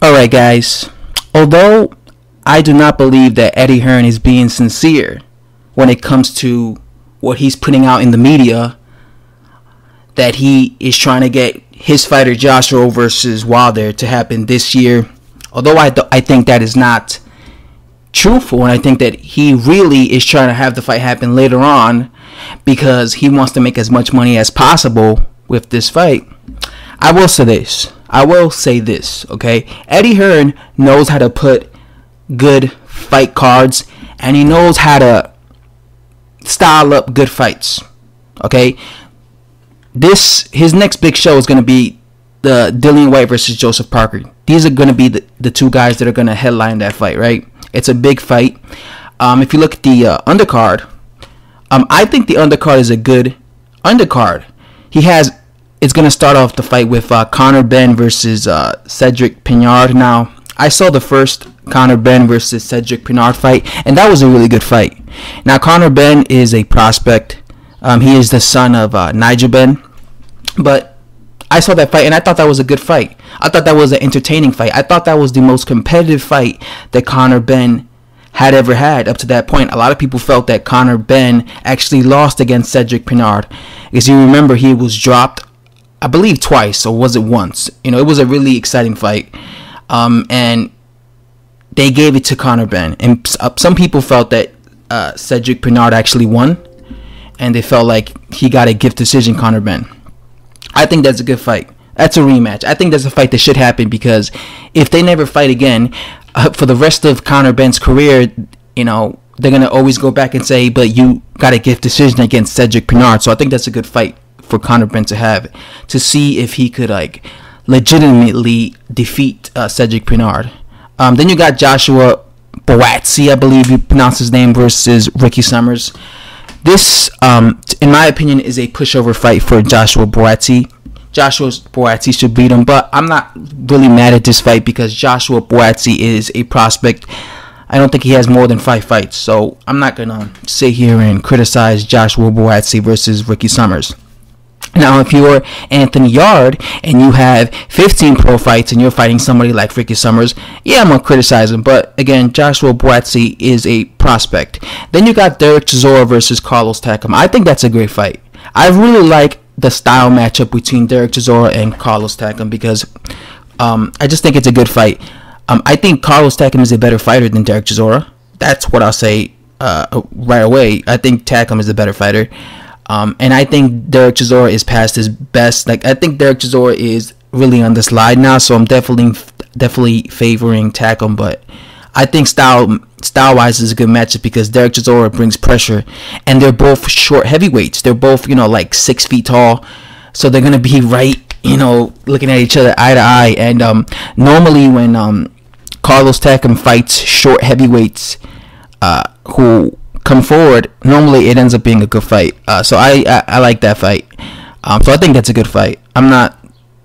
Alright, guys. Although I do not believe that Eddie Hearn is being sincere when it comes to what he's putting out in the media, that he is trying to get his fighter Joshua versus Wilder to happen this year. Although I think that is not truthful, and I think that he really is trying to have the fight happen later on because he wants to make as much money as possible with this fight. I will say this, okay? Eddie Hearn knows how to put good fight cards, and he knows how to style up good fights, okay? His next big show is going to be the Dillian Whyte versus Joseph Parker. These are going to be the two guys that are going to headline that fight, right? It's a big fight. If you look at the undercard, I think the undercard is a good undercard. It's going to start off the fight with Conor Benn versus Cedric Peynaud. Now, I saw the first Conor Benn versus Cedric Peynaud fight, and that was a really good fight. Now, Conor Benn is a prospect. He is the son of Nigel Benn. But I saw that fight, and I thought that was a good fight. I thought that was an entertaining fight. I thought that was the most competitive fight that Conor Benn had ever had up to that point. A lot of people felt that Conor Benn actually lost against Cedric Peynaud. As you remember, he was dropped, I believe, twice, or was it once? It was a really exciting fight. And they gave it to Conor Benn. And some people felt that Cedric Peynaud actually won, and they felt like he got a gift decision, Conor Benn. I think that's a good fight. That's a rematch. I think that's a fight that should happen, because if they never fight again, for the rest of Conor Benn's career, they're going to always go back and say, but you got a gift decision against Cedric Peynaud. So I think that's a good fight for Conor Benn to have, to see if he could legitimately defeat Cedric Peynaud. Then you got Joshua Buatsi, I believe you pronounce his name, versus Ricky Summers. This, in my opinion, is a pushover fight for Joshua Buatsi. Joshua Buatsi should beat him, but I'm not really mad at this fight because Joshua Buatsi is a prospect. I don't think he has more than 5 fights, so I'm not going to sit here and criticize Joshua Buatsi versus Ricky Summers. Now, if you're Anthony Yarde and you have 15 pro fights and you're fighting somebody like Ricky Summers, yeah, I'm going to criticize him. But again, Joshua Buatsi is a prospect. Then you got Derek Chisora versus Carlos Takam. I think that's a great fight. I really like the style matchup between Derek Chisora and Carlos Takam because I just think it's a good fight. I think Carlos Takam is a better fighter than Derek Chisora. That's what I'll say right away. I think Takam is the better fighter. And I think Derek Chisora is past his best. I think Derek Chisora is really on the slide now, so I'm definitely favoring Takam. But I think style-wise is a good matchup because Derek Chisora brings pressure, and they're both short heavyweights. They're both 6 feet tall, so they're gonna be right, looking at each other eye to eye. And normally when Carlos Takam fights short heavyweights who come forward, normally it ends up being a good fight. So I like that fight. So I think that's a good fight. I'm not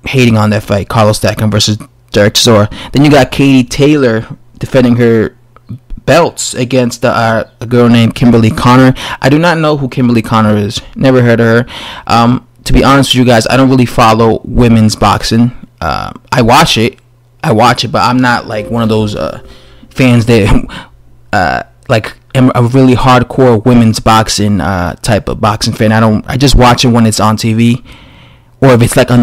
hating on that fight, Carlos Takam versus Derek Chisora. Then you got Katie Taylor defending her belts against a girl named Kimberly Connor. I do not know who Kimberly Connor is. Never heard of her. To be honest with you guys, I don't really follow women's boxing. I watch it, but I'm not like one of those fans that am a really hardcore women's boxing type of boxing fan. I just watch it when it's on TV, or if it's on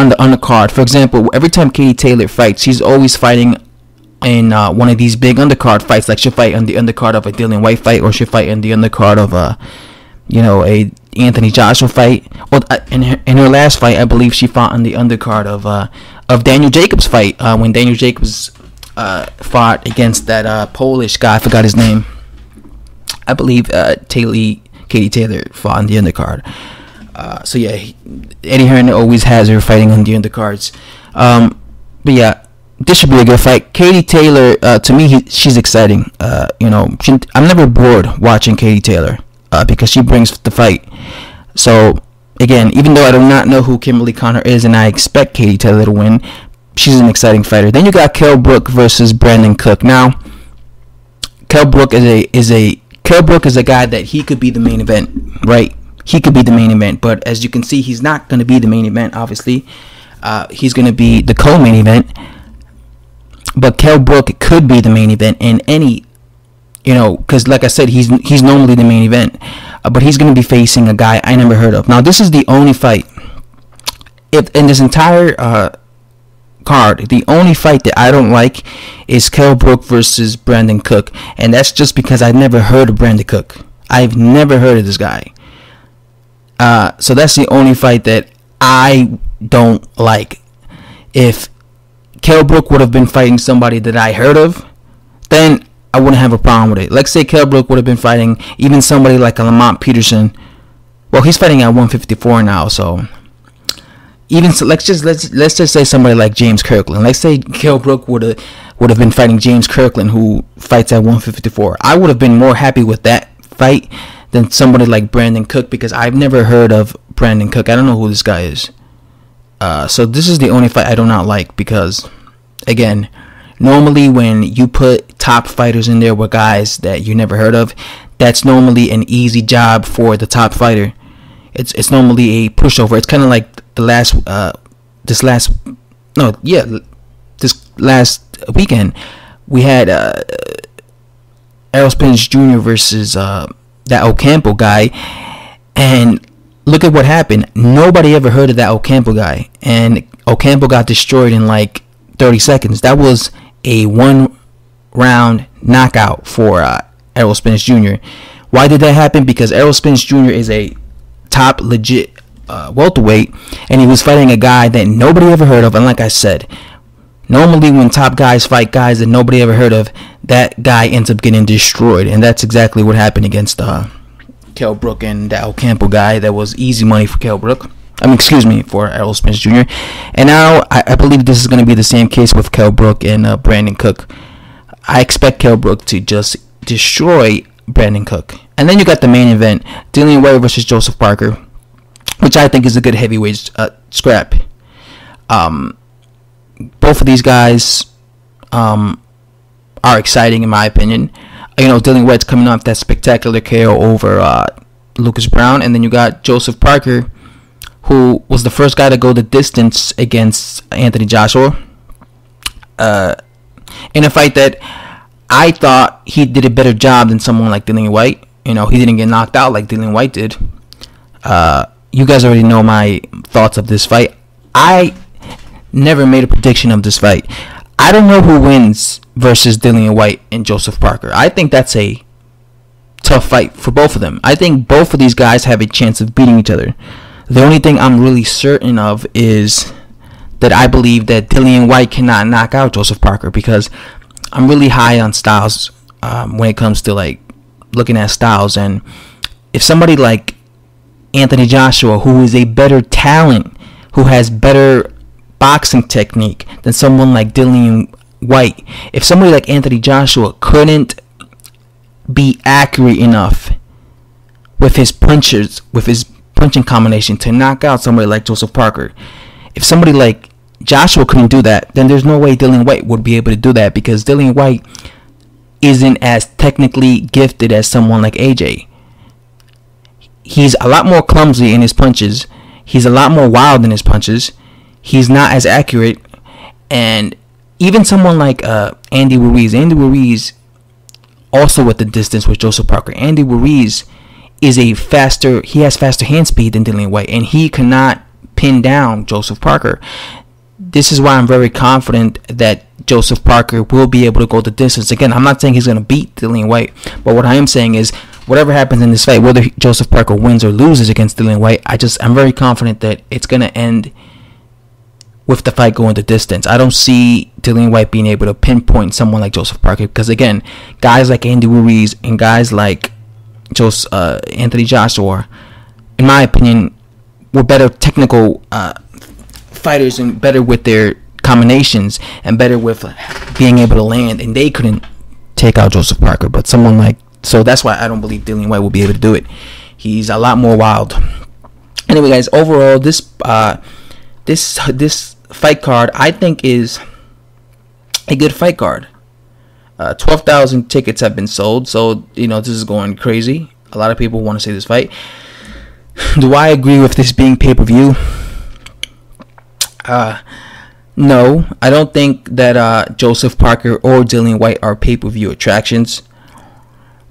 the undercard. For example, every time Katie Taylor fights, she's always fighting in one of these big undercard fights. Like she'll fight on the undercard of a Dillian Whyte fight, or she'll fight in the undercard of a Anthony Joshua fight. Or in her last fight, I believe she fought on the undercard of Daniel Jacobs' fight when Daniel Jacobs fought against that Polish guy. I forgot his name. I believe Katie Taylor fought on the undercard. So yeah, Eddie Hearn always has her fighting on the undercards. But yeah, this should be a good fight. Katie Taylor, to me, she's exciting. I'm never bored watching Katie Taylor because she brings the fight. So again, even though I do not know who Kimberly Connor is, and I expect Katie Taylor to win, she's an exciting fighter. Then you got Kell Brook versus Brandon Cook. Now, Kell Brook is a guy that he could be the main event, right? He could be the main event, but as you can see, he's not going to be the main event, obviously. He's going to be the co-main event. But Kell Brook could be the main event in any, because like I said, he's normally the main event, but he's going to be facing a guy I never heard of. Now, this is the only fight, if in this entire card, the only fight that I don't like is Kell Brook versus Brandon Cook, and that's just because I've never heard of Brandon Cook. I've never heard of this guy. So that's the only fight that I don't like. If Kell Brook would have been fighting somebody that I heard of, then I wouldn't have a problem with it. Let's say Kell Brook would have been fighting even somebody like a Lamont Peterson. Well, he's fighting at 154 now, so even so, let's just say somebody like James Kirkland. Let's say Kell Brook would have been fighting James Kirkland, who fights at 154. I would have been more happy with that fight than somebody like Brandon Cook, because I've never heard of Brandon Cook. I don't know who this guy is. So this is the only fight I do not like, because, again, normally when you put top fighters in there with guys that you never heard of, that's normally an easy job for the top fighter. It's normally a pushover. It's kind of like this last weekend we had Errol Spence Jr. versus that Ocampo guy, and look at what happened. Nobody ever heard of that Ocampo guy, and Ocampo got destroyed in like 30 seconds. That was a 1-round knockout for Errol Spence Jr. Why did that happen? Because Errol Spence Jr. is a top legit welterweight, and he was fighting a guy that nobody ever heard of. And like I said, normally when top guys fight guys that nobody ever heard of, that guy ends up getting destroyed, and that's exactly what happened against Kell Brook and that Ocampo guy. That was easy money for Kell Brook. For Errol Spence Jr. And now I believe this is going to be the same case with Kell Brook and Brandon Cook. I expect Kell Brook to just destroy Brandon Cook. And then you got the main event, Dillian Whyte versus Joseph Parker, which I think is a good heavyweight scrap. Both of these guys are exciting in my opinion. Dillian Whyte's coming off that spectacular KO over Lucas Brown, and then you got Joseph Parker, who was the first guy to go the distance against Anthony Joshua in a fight that I thought he did a better job than someone like Dillian Whyte. He didn't get knocked out like Dillian Whyte did. You guys already know my thoughts of this fight. I never made a prediction of this fight. I don't know who wins versus Dillian Whyte and Joseph Parker. I think that's a tough fight for both of them. I think both of these guys have a chance of beating each other. The only thing I'm really certain of is that I believe that Dillian Whyte cannot knock out Joseph Parker, because I'm really high on styles when it comes to like looking at styles. And if somebody like Anthony Joshua, who is a better talent, who has better boxing technique than someone like Dillian Whyte, if somebody like Anthony Joshua couldn't be accurate enough with his punches, with his punching combination to knock out somebody like Joseph Parker, if somebody like Joshua couldn't do that, then there's no way Dillian Whyte would be able to do that, because Dillian Whyte isn't as technically gifted as someone like AJ. He's a lot more clumsy in his punches. He's a lot more wild in his punches. He's not as accurate. And even someone like Andy Ruiz. Andy Ruiz also at the distance with Joseph Parker. Andy Ruiz is he has faster hand speed than Dillian Whyte, and he cannot pin down Joseph Parker. This is why I'm very confident that Joseph Parker will be able to go the distance. Again, I'm not saying he's going to beat Dillian Whyte, but what I am saying is whatever happens in this fight, whether Joseph Parker wins or loses against Dillian Whyte, I'm very confident that it's going to end with the fight going the distance. I don't see Dillian Whyte being able to pinpoint someone like Joseph Parker, because again, guys like Andy Ruiz and guys like Anthony Joshua, in my opinion, were better technical fighters and better with their combinations and better with being able to land, and they couldn't take out Joseph Parker. But someone like, so that's why I don't believe Dillian Whyte will be able to do it. He's a lot more wild. Anyway, guys, overall, this fight card I think is a good fight card. 12,000 tickets have been sold, so this is going crazy. A lot of people want to see this fight. Do I agree with this being pay-per-view? No, I don't think that Joseph Parker or Dillian Whyte are pay-per-view attractions.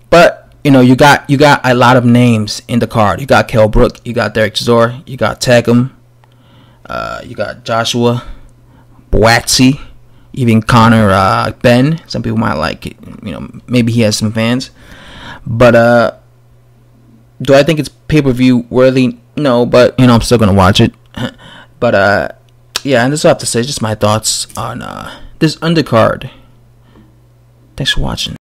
But you got a lot of names in the card. You got Kell Brook, you got Derek Chisora, you got Tagum, you got Joshua, Boatsy, even Connor Ben. Some people might like it. Maybe he has some fans. But do I think it's pay-per-view worthy? No, but I'm still gonna watch it. But yeah, and that's all I have to say. Just my thoughts on this undercard. Thanks for watching.